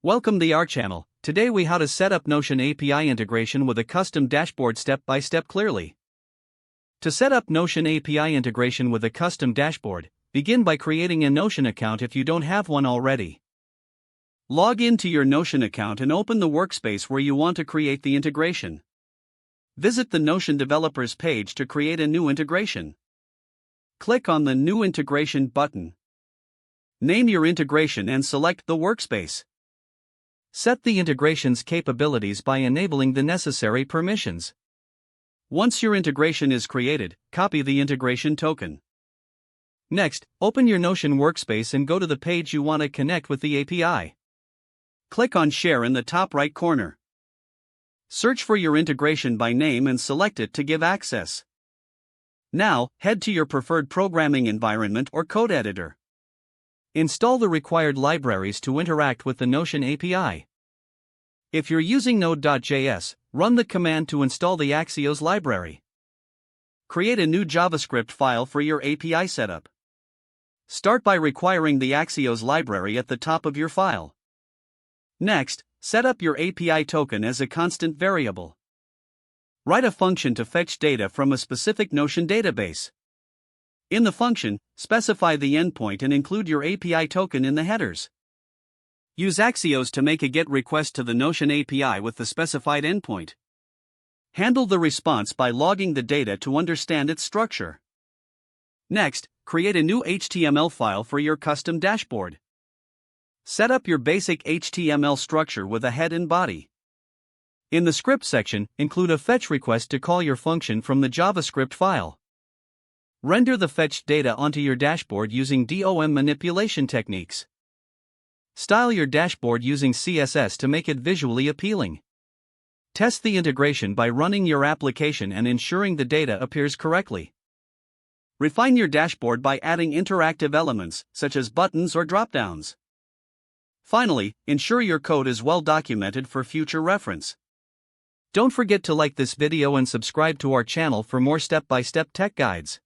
Welcome to our channel. Today we how to set up Notion API integration with a custom dashboard step by step clearly. To set up Notion API integration with a custom dashboard, begin by creating a Notion account if you don't have one already. Log into your Notion account and open the workspace where you want to create the integration. Visit the Notion developers page to create a new integration. Click on the New Integration button. Name your integration and select the workspace. Set the integration's capabilities by enabling the necessary permissions. Once your integration is created, copy the integration token. Next, open your Notion workspace and go to the page you want to connect with the API. Click on Share in the top right corner. Search for your integration by name and select it to give access. Now, head to your preferred programming environment or code editor. Install the required libraries to interact with the Notion API. If you're using Node.js, run the command to install the Axios library. Create a new JavaScript file for your API setup. Start by requiring the Axios library at the top of your file. Next, set up your API token as a constant variable. Write a function to fetch data from a specific Notion database. In the function, specify the endpoint and include your API token in the headers. Use Axios to make a GET request to the Notion API with the specified endpoint. Handle the response by logging the data to understand its structure. Next, create a new HTML file for your custom dashboard. Set up your basic HTML structure with a head and body. In the script section, include a fetch request to call your function from the JavaScript file. Render the fetched data onto your dashboard using DOM manipulation techniques. Style your dashboard using CSS to make it visually appealing. Test the integration by running your application and ensuring the data appears correctly. Refine your dashboard by adding interactive elements, such as buttons or dropdowns. Finally, ensure your code is well documented for future reference. Don't forget to like this video and subscribe to our channel for more step-by-step tech guides.